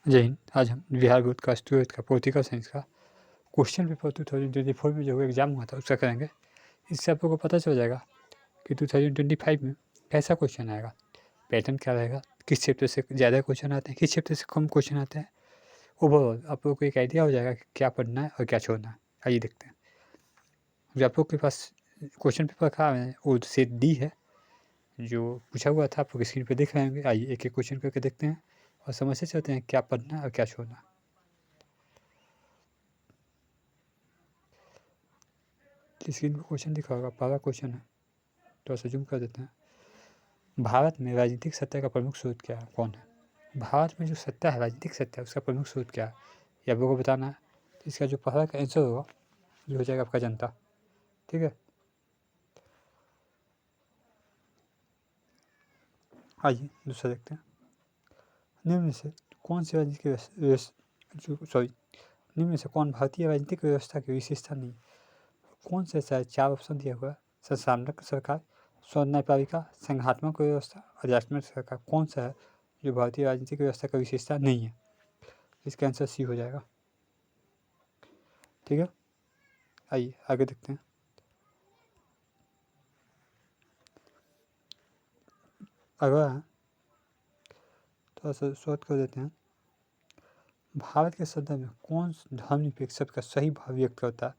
जय हिंद। आज हम बिहार बोर्ड का स्टूडेंट का पॉलिटिकल साइंस का क्वेश्चन पेपर 2024 में जो एग्जाम हुआ था उसका करेंगे। इससे आप लोगों को पता चल जाएगा कि 2025 में कैसा क्वेश्चन आएगा, पैटर्न क्या रहेगा, किस चैप्टर से ज़्यादा क्वेश्चन आते हैं, किस चैप्टर से कम क्वेश्चन आते हैं। ओवरऑल आप लोगों को एक आइडिया हो जाएगा कि क्या पढ़ना है और क्या छोड़ना है। आइए देखते हैं। जो आप लोग के पास क्वेश्चन पेपर का है वो सेट डी है, जो पूछा हुआ था आप लोग स्क्रीन पर देख रहे होंगे। आइए एक एक क्वेश्चन करके देखते हैं और समझते चलते हैं क्या पढ़ना है और क्या छोड़ना है। स्क्रीन पर क्वेश्चन दिखा होगा, पहला क्वेश्चन है, थोड़ा सा जूम कर देते हैं। भारत में राजनीतिक सत्ता का प्रमुख स्रोत क्या है, कौन है? भारत में जो सत्ता है, राजनीतिक सत्ता है, उसका प्रमुख स्रोत क्या है, ये आप लोगों को बताना है। तो इसका जो पहला का आंसर होगा जो हो जाएगा आपका जनता। ठीक है, आइए दूसरा देखते हैं। निम्न में से कौन सी राजनीतिक निम्न में से कौन भारतीय राजनीतिक व्यवस्था की विशेषता नहीं? कौन से ऐसा 4 ऑप्शन दिया हुआ है? संस्थानक सरकार, स्वर्ण न्यायपालिका, संघात्मक व्यवस्था और राष्ट्रमय सरकार। कौन सा है जो भारतीय राजनीतिक व्यवस्था का विशेषता नहीं है? इसका आंसर सी हो जाएगा। ठीक है, आइए आगे देखते हैं। अगला है, थोड़ा सा शॉर्ट कर देते हैं। भारत के संदर्भ में कौन धर्मनिरपेक्ष शब्द का सही भाव व्यक्त करता है?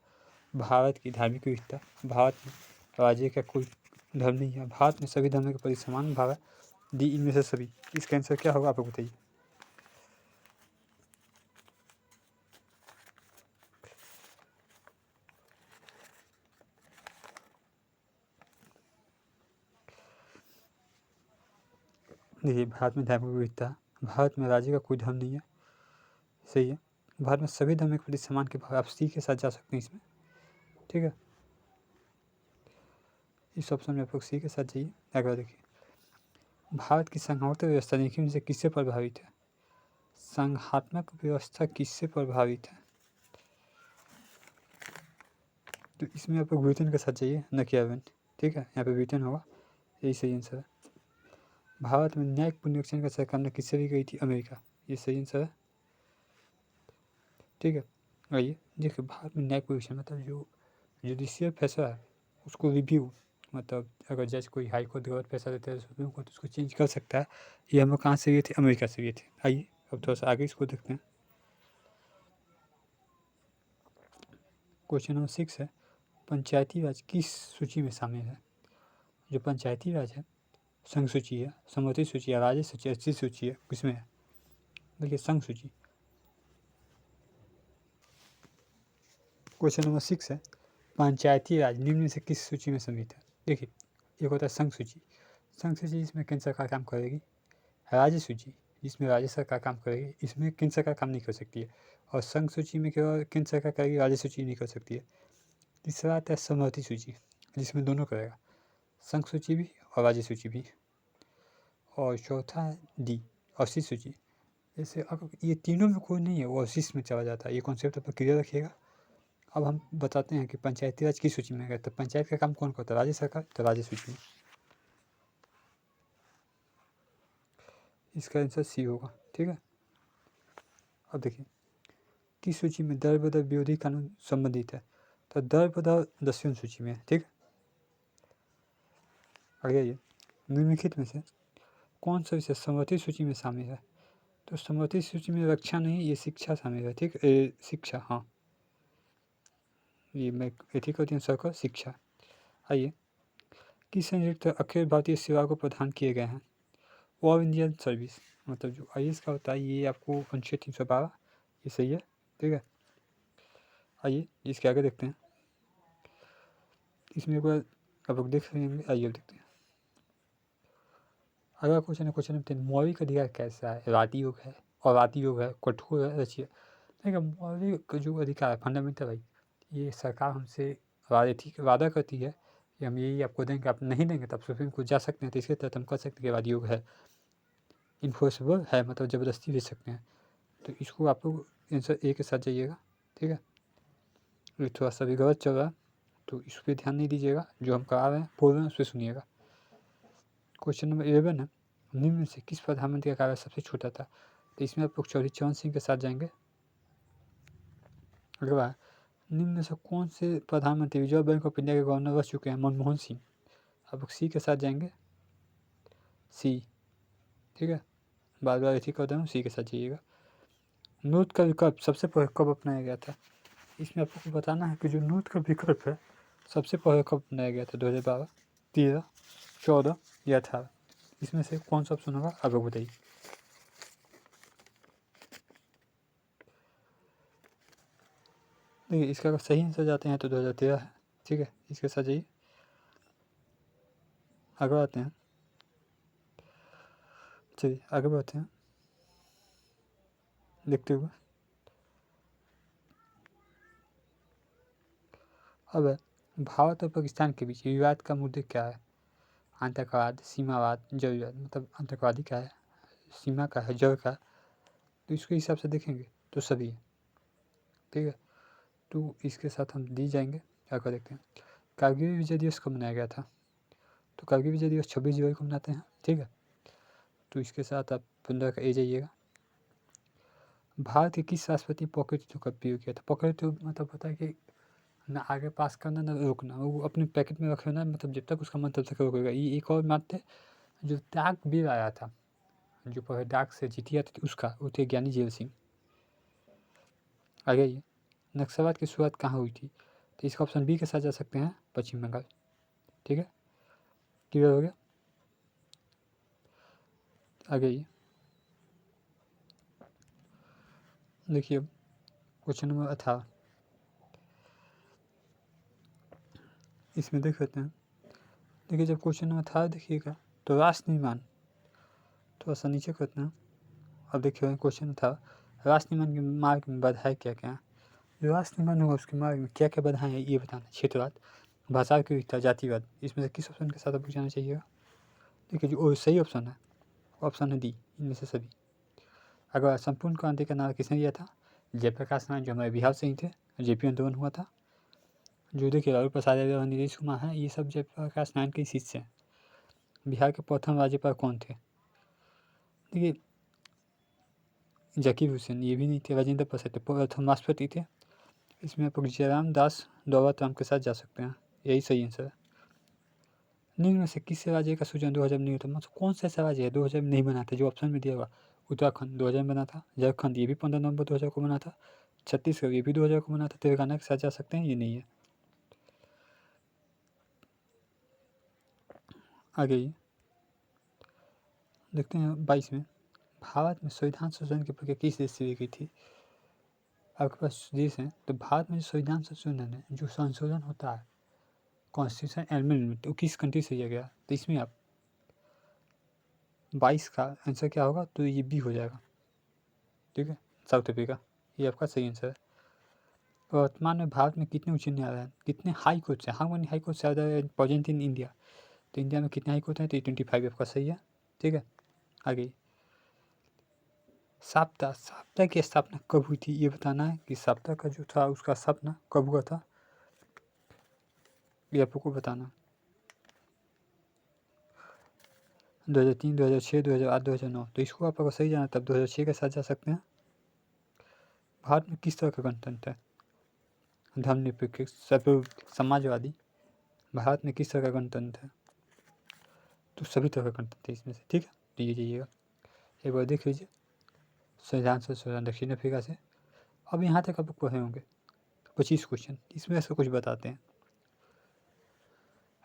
भारत की धार्मिक विविधता, भारत में राज्य का कोई धर्म नहीं है, भारत में सभी धर्मों के प्रति समान भाव है, डी इनमें से सभी। इसका आंसर क्या होगा आप लोग बताइए। देखिए, भारत में धार्मिक विविधता, भारत में राज्य का कोई धर्म नहीं है, सही है। भारत में सभी धर्मों के प्रति समान के भाव, आप सी के साथ जा सकते हैं इसमें। ठीक है, इस ऑप्शन में आप लोग सी के साथ जाइए। अगला देखिए, भारत की संघात्मक व्यवस्था निम्न से किससे प्रभावित है? संघात्मक व्यवस्था किससे प्रभावित है? तो इसमें आप लोग ब्रिटेन के साथ जाइए, न कि आयरलैंड। ठीक है, यहाँ पे ब्रिटेन होगा, यही सही आंसर है। भारत में न्यायिक पुनरीक्षण का सरकार किससे भी गई थी? अमेरिका, ये सही आंसर है। ठीक है, आइए देखिए, भारत में न्यायिक पुनरीक्षण मतलब जो जुडिशियल फैसला है उसको रिव्यू, मतलब अगर जज कोई हाई कोर्ट गलत फैसला देता है सुप्रीम कोर्ट उसको चेंज कर सकता है। ये हम लोग कहाँ से लिए थे? अमेरिका से लिए थे। आइए अब थोड़ा सा आगे इसको देखते हैं। क्वेश्चन नंबर 6 है, पंचायती राज किस सूची में शामिल है? जो पंचायती राज है, संघ सूची है, समवर्ती सूची है, राज्य सूची है, एससी सूची है, किसमें है? देखिए, संघ सूची। क्वेश्चन नंबर 6 है, पंचायती राज निम्न में से किस सूची में सम्मिलित है? देखिए, एक होता है संघ सूची, संघ सूची जिसमें केंद्र सरकार काम करेगी, राज्य सूची जिसमें राज्य सरकार काम करेगी, इसमें केंद्र सरकार काम नहीं कर सकती है, और संघ सूची में केवल केंद्र सरकार करेगी, राज्य सूची नहीं कर सकती है। तीसरा आता है समवर्ती सूची, जिसमें दोनों करेगा, संघ सूची भी और राज्य सूची भी। और चौथा है डी, अवशिष्ट सूची। जैसे अगर ये तीनों में कोई नहीं है वो अवशिष्ट में चला जाता है। ये कॉन्सेप्ट आप क्लियर रखिएगा। अब हम बताते हैं कि पंचायती राज किस सूची में है। तो पंचायत का काम कौन करता है? राज्य सरकार, तो राज्य सूची में। इसका आंसर सी होगा। ठीक है, अब देखिए, किस सूची में दर बदर विरोधी कानून संबंधित है? तो दर बदर 10वीं सूची में है। ठीक है, आगे आइए, निम्नलिखित में से कौन सा विषय समवर्ती सूची में शामिल है? तो समवर्ती सूची में रक्षा नहीं, ये शिक्षा शामिल है। ठीक, शिक्षा, हाँ, ये मैं एथिकल आंसर का शिक्षा। आइए, किस संयुक्त अखिल भारतीय सेवा को प्रदान किए गए हैं? ऑल इंडियन सर्विस, मतलब जो IAS का होता है, ये आपको अनुच्छेद 312, ये सही है। ठीक है, आइए इसके आगे देखते हैं। इसमें एक बार आप लोग देख लेंगे। आइए अब देखते हैं। अगला क्वेश्चन है, क्वेश्चन नंबर 3, मौलिक अधिकार कैसा है? राति योग है, और राति योग है, कठोर है, रचिए। देखिए, मौलिक जो अधिकार है, फंडामेंटल राइट, ये सरकार हमसे वादा करती है कि हम यही आपको देंगे, आप नहीं देंगे तब सुप्रीम कोर्ट जा सकते हैं। तो इसके तहत हम कर सकते हैं कि वादी योग है, इन्फोर्सेबल है, मतलब ज़बरदस्ती दे सकते हैं। तो इसको आप लोग आंसर ए के साथ जाइएगा। ठीक है, ये थोड़ा सा भी गलत चल रहा है तो इस पर ध्यान नहीं दीजिएगा, जो हम करा रहे हैं बोल रहे हैं उस पर सुनिएगा। क्वेश्चन नंबर 11 है, निम्न में से किस प्रधानमंत्री का कार्य सबसे छोटा था? तो इसमें आप लोग चौधरी चरण सिंह के साथ जाएंगे। अगला बात, निम्न में से कौन से प्रधानमंत्री रिजर्व बैंक ऑफ इंडिया के गवर्नर रह चुके हैं? मनमोहन सिंह। आप लोग सी के साथ जाएंगे, सी, ठीक है, बार बार ऐसे कर रहा हूँ, सी के साथ जाइएगा। नोट का विकल्प सबसे पहले कब अपनाया गया था? इसमें आपको बताना है कि जो नोट का विकल्प है सबसे पहले कब अपनाया गया था? 2012, 13, 14 या 18? इसमें से कौन सा ऑप्शन होगा आप लोग बताइए। देखिए इसका अगर सही आंसर जाते हैं तो 2013 है, ठीक है, इसके साथ जाइए। आगे बढ़ते हैं, चलिए आगे बढ़ते हैं देखते हुए। अब भारत और पाकिस्तान के बीच विवाद का मुद्दे क्या है? आतंकवाद, सीमावाद, जलवाद, मतलब आतंकवादी का है, सीमा का है, जल का, तो इसके हिसाब से देखेंगे तो सभी है, ठीक है। तो इसके साथ हम दी जाएंगे। क्या कर देखते हैं, कारगिल विजय दिवस कब मनाया गया था? तो कारगिल विजय दिवस 26 जुलाई को मनाते हैं, ठीक है। तो इसके साथ आप 15 का ए जाइएगा। भारत के किस राष्ट्रपति ने पॉकेट ऋतु का प्रयोग किया था? पॉकेट ऋतु मतलब पता है कि ना आगे पास करना ना रोकना, वो अपने पैकेट में रख लेना, मतलब जब तक उसका मन तब तक रोकेगा। ये एक और मात्र जो डाक बिल आया था, जो पहले डाक से चिट्ठी आती थी, उसका, वो थे ज्ञानी जेल सिंह। आगे ये नक्सलवाद की शुरुआत कहाँ हुई थी? तो इसका ऑप्शन बी के साथ जा सकते हैं, पश्चिम बंगाल, ठीक है, क्लियर हो गया। आगे ये देखिए क्वेश्चन नंबर 18, इसमें देख लेते हैं। देखिए जब क्वेश्चन नंबर 18 देखिएगा तो राष्ट्र निर्माण, थोड़ा सा नीचे करते हैं। अब देखिए क्वेश्चन था राष्ट्र निर्माण के मार्ग में बाधाएं क्या क्या हैं? जो राष्ट्र निर्माण होगा उसके मार्ग में क्या क्या बाधाएं हैं ये बताना। क्षेत्रवाद, भाषा की विविधता, जातिवाद, इसमें से किस ऑप्शन के साथ आपको जाना चाहिएगा? देखिए जो सही ऑप्शन है, ऑप्शन है डी, इनमें से सभी। अगर संपूर्ण क्रांति का नारा किसने दिया था? जयप्रकाश नारायण, जो हमारे बिहार से ही थे। जेपी आंदोलन हुआ था, जो देखिए लालू प्रसाद यादव और नीतीश कुमार हैं, ये सब जयप्रकाश नारायण के शिष्य हैं। बिहार के प्रथम राज्यपाल कौन थे? देखिए जकीर हुसैन, ये भी नहीं थे। राजेंद्र प्रसाद थे, प्रथम राष्ट्रपति थे। इसमें आप जयराम दास दौलत के साथ जा सकते हैं, यही सही आंसर है। निम्न में से किस राज्य का सृजन 2000 नहीं होता? मतलब कौन सा ऐसा राज्य है 2000 में नहीं बना था? जो ऑप्शन में दिया हुआ, उत्तराखंड 2000 में बना था, झारखंड ये भी 15 नवंबर 2000 को बना था, छत्तीसगढ़ ये भी 2000 को बना था, तेलंगाना के साथ जा सकते हैं, ये नहीं है। आगे ये देखते हैं 22 में, भारत में संविधान संशोधन की प्रक्रिया किस देश से ली गई थी? आपके पास देश है तो भारत में जो संविधान संशोधन है, जो संशोधन होता है कॉन्स्टिट्यूशन एमेंडमेंट, तो किस कंट्री से लिया गया? तो इसमें आप 22 का आंसर क्या होगा? तो ये बी हो जाएगा, ठीक है, साउथ अफ्रीका, ये आपका सही आंसर है। वर्तमान में भारत में कितने उच्च न्यायालय हैं? कितने हाई कोर्ट्स हैं? How many high courts are there present in India? तो इंडिया में कितने हाई कोर्ट हैं? तो 25 आपका सही है, ठीक है। आगे साप्ताह, साप्ताह की स्थापना कब हुई थी? ये बताना है कि साप्ताह का जो था उसका स्थापना कब हुआ था, ये आपको बताना। 2003, 2006, 2008, 2009, तो इसको आप अगर सही जाना तब 2006 के साथ जा सकते हैं। भारत में किस तरह का गणतंत्र है? धर्मनिरपेक्ष, समाजवादी। भारत में किस तरह का गणतंत्र है? तो सभी तरह का गणतंत्र है इसमें से, ठीक है, तो ये जाइएगा एक बार देख लीजिए। संविधान संशोधन दक्षिण अफ्रीका से। अब यहाँ तक आप पढ़े होंगे 25 क्वेश्चन, इसमें से कुछ बताते हैं।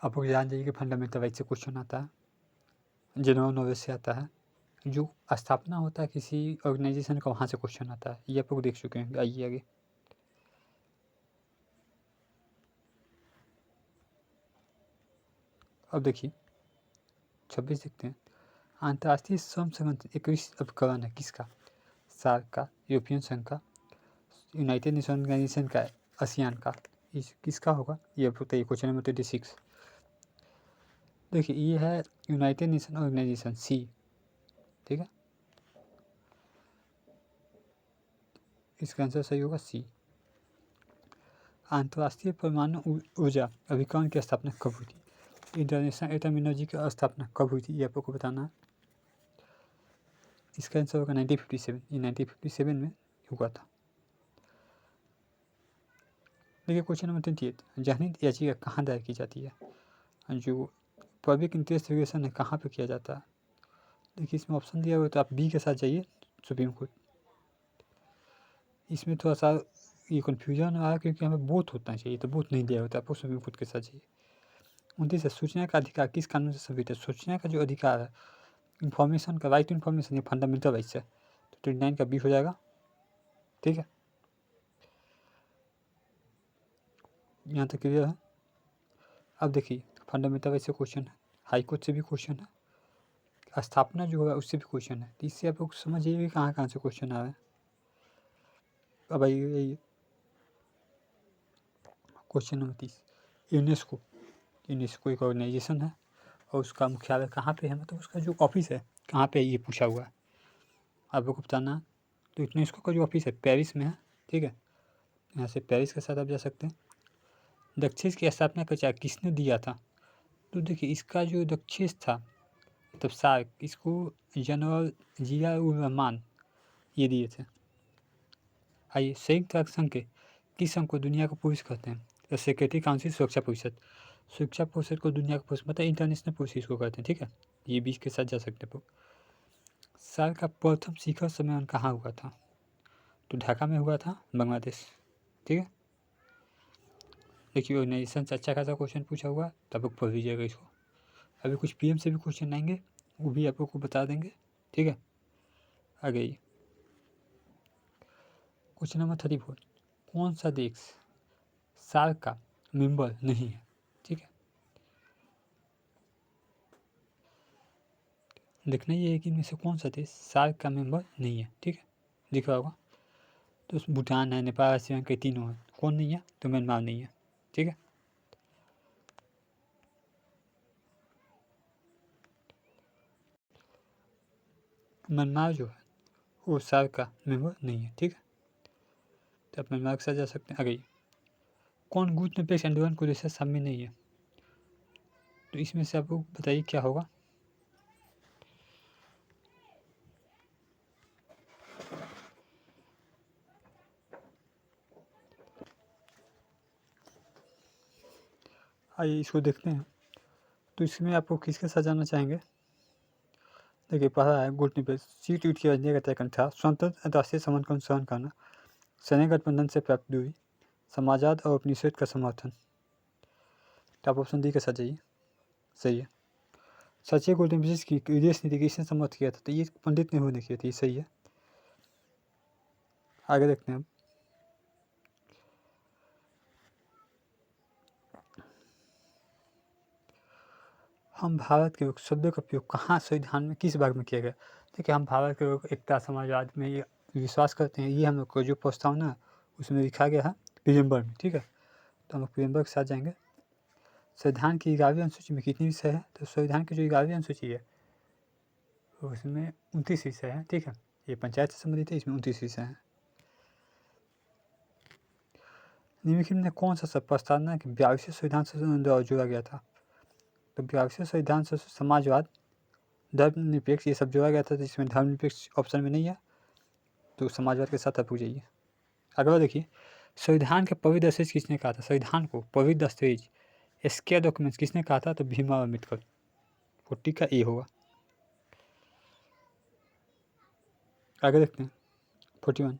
आप लोग जान जाइए कि फंडामेंटल राइट से क्वेश्चन आता है, जनरल नॉलेज से आता है, जो स्थापना होता है किसी ऑर्गेनाइजेशन का वहाँ से क्वेश्चन आता है, ये आप लोग देख चुके हैं। आइए आगे अब देखिए 26 देखते हैं। अंतर्राष्ट्रीय श्रम संगठन 21 उपकरण है किसका? सार्क का, यूरोपियन संघ का, यूनाइटेड नेशन ऑर्गेनाइजेशन का, आसियान का, इस किसका होगा? ये बताइए क्वेश्चन नंबर 26। देखिए ये है यूनाइटेड नेशन ऑर्गेनाइजेशन, सी, ठीक है, इसका आंसर सही होगा सी। अंतर्राष्ट्रीय परमाणु ऊर्जा अभिकरण की स्थापना कब हुई थी? इंटरनेशनल एटम एनर्जी की स्थापना कब हुई थी? ये आपको बताना है। इसका आंसर होगा 1957। ये 1957 में हुआ था। देखिए क्वेश्चन नंबर 28, जनहित याचिका कहाँ दायर की जाती है? जो पब्लिक इंटरेस्ट रेगुलेशन है कहाँ पे किया जाता है? देखिए इसमें ऑप्शन दिया हुआ है, तो आप बी के साथ जाइए, सुप्रीम कोर्ट। इसमें थोड़ा सा ये कन्फ्यूजन आ रहा है क्योंकि हमें बोथ होना चाहिए, तो बोथ नहीं दिया होता, आपको सुप्रीम कोर्ट के साथ चाहिए। 29 है, सूचना का अधिकार किस कानून से संबंधित है? सूचना का जो अधिकार है, इन्फॉर्मेशन का, राइट टू इन्फॉर्मेशन, ये फंडामेंटल राइट्स है, तो 29 का बी हो जाएगा। ठीक है, यहाँ तक क्लियर है। अब देखिए फंडामेंटल राइट्स से क्वेश्चन है, हाई कोर्ट से भी क्वेश्चन है, स्थापना जो होगा उससे भी क्वेश्चन है, तो इससे आप लोग समझिए कि कहाँ कहाँ से क्वेश्चन आ रहा है। अब आइए क्वेश्चन नंबर 30, यूनेस्को। यूनेस्को एक ऑर्गेनाइजेशन है और उसका मुख्यालय कहाँ पे है, मतलब उसका जो ऑफिस है कहाँ पे है, ये पूछा हुआ है, आप लोग को बताना। तो यूनेस्को का जो ऑफिस है पेरिस में है। ठीक है, यहाँ से पेरिस के साथ आप जा सकते हैं। दक्षिण की स्थापना का चार्ज किसने दिया था? तो देखिए इसका जो दक्षिण था, मतलब सार्क, इसको जनरल जिया उर रहमान ये दिए थे। आइए, संयुक्त राष्ट्र संघ के किस संघ को दुनिया का पुरुष कहते हैं? तो सेक्रेटरी काउंसिल, सुरक्षा परिषद। सुरक्षा परिषद को दुनिया का पुरुष, मतलब इंटरनेशनल पुरुष इसको कहते हैं। ठीक है, ये बीच के साथ जा सकते हैं। साल का प्रथम शिखर सम्मेलन कहाँ हुआ था? तो ढाका में हुआ था, बांग्लादेश। ठीक है, देखिए ऑर्गेनाइजेशन से अच्छा खासा क्वेश्चन पूछा हुआ है, तो आप लोग पढ़ लीजिएगा इसको। अभी कुछ पीएम से भी क्वेश्चन आएंगे, वो भी आप लोग को बता देंगे। ठीक है, आ गई क्वेश्चन नंबर 34, कौन सा देश सार्क का मेंबर नहीं है? ठीक है, देखना ये है कि इनमें से कौन सा देश सार्क का मेंबर नहीं है। ठीक है, दिख रहा होगा, तो भूटान है, नेपाल, श्रीलंका, तीनों है। कौन नहीं है? तो म्यांमार नहीं है। ठीक है, म्यांमार जो है वो सार्क का मेंबर नहीं है। ठीक है, तो आप म्यांमार के साथ जा सकते हैं। आ गई, कौन गुट निरपेक्ष आंदोलन को देश शामिल नहीं है? तो इसमें से आपको बताइए क्या होगा। आइए इसको देखते हैं। तो इसमें आपको किसके साथ जाना चाहेंगे? देखिए पहला है गुट निरपेक्ष, सीट यूट की राजनीति का तय था, स्वतंत्र राष्ट्रीय समन का अनुसरण करना, सैन्य गठबंधन से प्राप्त दूरी, समाजवाद और उपनिषद का समर्थन। तो आप ऑप्शन डी के साथ जाइए, सही है। सचिव गोल्डन ब्रिटिश की विदेश नीति किसने समर्थ किया था? तो ये पंडित नेहरू ने किया था, ये सही है। आगे देखते हैं हम। हम भारत के शब्दों का उपयोग कहाँ संविधान में किस भाग में किया गया? देखिए हम भारत के लोग एकता समाजवाद में ये विश्वास करते हैं, ये हम लोग को जो प्रस्तावना है उसमें लिखा गया है प्रियम्बर में। ठीक है, तो हम लोग प्रियम्बर के साथ जाएंगे। संविधान की 11वीं अनुसूची में कितनी विषय है? तो संविधान की जो 11वीं अनुसूची है उसमें 29 विषय है। ठीक है, ये पंचायत से संबंधित है, इसमें 29 विषय हैं। निम्नलिखित में कौन सा सब प्रस्तावना के 42वें संविधान संशोधन द्वारा जोड़ा गया था? तो 42वें संविधान से समाजवाद, धर्मनिरपेक्ष, ये सब जोड़ा गया था, जिसमें धर्मनिरपेक्ष ऑप्शन में नहीं है, तो समाजवाद के साथ आप जाइए। अगला देखिए, संविधान के पवित्र दस्तावेज किसने कहा था? संविधान को पवित्र दस्तावेज, स्केयर डॉक्यूमेंट्स किसने कहा था? तो भीमराव अम्बेडकर। 40 का ए होगा। आगे देखते हैं 41,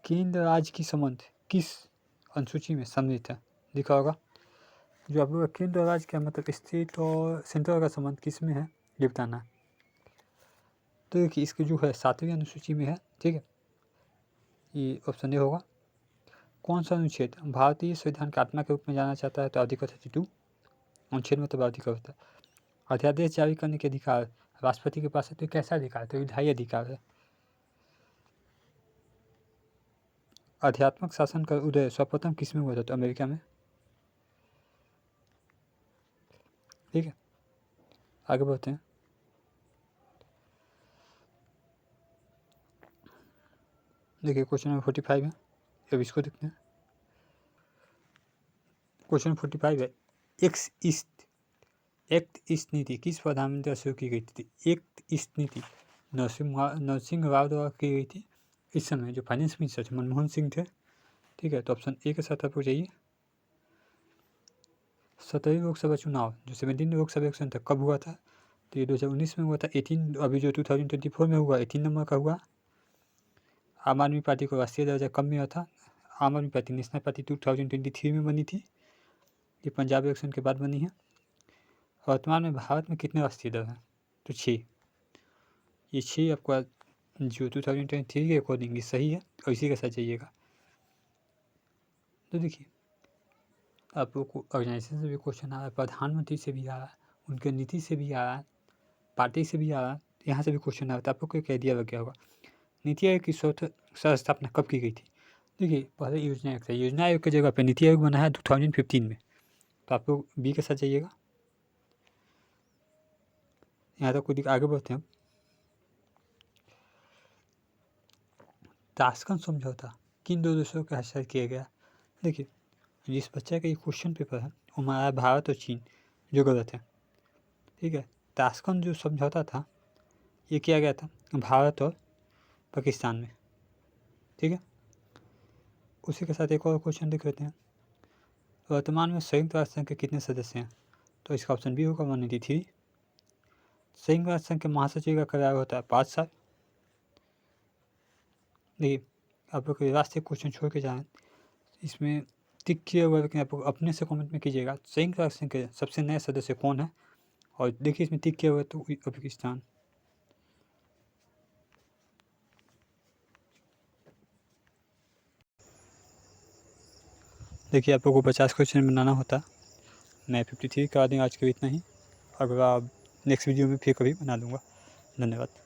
केंद्र राज्य की संबंध किस अनुसूची में सम्मिलित है? लिखा होगा। जो आप लोग केंद्र और राज्य का मतलब स्टेट और सेंट्रल का संबंध किस में है, ये बताना। तो देखिए इसकी जो है 7वीं अनुसूची में है। ठीक है, ये ऑप्शन ए होगा। कौन सा अनुच्छेद भारतीय संविधान का आत्मा के रूप में जाना चाहता है? तो आर्टिकल 32। अनुच्छेद मतलब आर्टिकल होता है। अध्यादेश जारी करने के अधिकार राष्ट्रपति के पास है, तो कैसा अधिकार है? तो विधायी अधिकार है। आध्यात्मिक शासन का उदय सर्वप्रथम किस में हुआ था? तो अमेरिका में। ठीक है, आगे बढ़ते हैं। देखिए क्वेश्चन नंबर 45 है, अब इसको देखते हैं। क्वेश्चन 45 है, एक्ट ईस्ट नीति किस प्रधानमंत्री द्वारा शुरू की गई थी? एक्ट ईस्ट नीति नरसिंह राव द्वारा की गई थी। इस समय जो फाइनेंस मिनिस्टर थे मनमोहन सिंह थे। ठीक है, तो ऑप्शन ए के साथ आपको चाहिए। 17वीं लोकसभा चुनाव जो 17 लोकसभा इलेक्शन था कब हुआ था? तो ये 2019 में हुआ था। 18 अभी जो 2024 में हुआ 18 नंबर का हुआ। आम आदमी पार्टी को राष्ट्रीय दर्जा कब मिला था? आम आदमी पार्टी नेशनल पार्टी 2023 में बनी थी। ये पंजाब इलेक्शन के बाद बनी है। वर्तमान में भारत में कितने राष्ट्रीय दल हैं? तो 6। ये 6 आपका जो 2023 के अकॉर्डिंग ये सही है और इसी के साथ जाइएगा। तो देखिए आप लोग को ऑर्गेनाइजेशन से भी क्वेश्चन आ रहा है, प्रधानमंत्री से भी आ रहा है, उनके नीति से भी आ रहा है, पार्टी से भी आ रहा है, यहाँ से भी क्वेश्चन आ रहा है। तो आप लोग को एक आइडिया लग गया होगा। नीति आयोग की सह स्थापना कब की गई थी? देखिए पहले योजना आयोग था। योजना आयोग की जगह पे नीति आयोग बना है 2015 में। तो आप लोग बी के साथ जाइएगा। यहाँ तक कुछ आगे बढ़ते हैं। ताशकंद समझौता किन दो देशों के हस्ताक्षर किया गया? देखिए जिस बच्चे का ये क्वेश्चन पेपर है वो हमारा भारत और चीन, जो गलत है। ठीक है, ताशकंद जो समझौता था ये किया गया था भारत और पाकिस्तान में। ठीक है, उसी के साथ एक और क्वेश्चन देख लेते हैं। वर्तमान में संयुक्त राष्ट्र संघ के कितने सदस्य हैं? तो इसका ऑप्शन बी होगा 183। संयुक्त राष्ट्र संघ के महासचिव का कार्यकाल होता है 5 साल। देखिए आप लोग राष्ट्रीय क्वेश्चन छोड़ के जाएँ, इसमें टिक किया हुआ, लेकिन आप लोग अपने से कमेंट में कीजिएगा संयुक्त राष्ट्र संघ के सबसे नए सदस्य कौन है। और देखिए इसमें टिक किया हुआ है तो पाकिस्तान। देखिए आप लोगों को 50 क्वेश्चन बनाना होता, मैं 53 करा दूँगा। आज के लिए इतना ही। अगर आप नेक्स्ट वीडियो में फिर कभी बना दूँगा। धन्यवाद।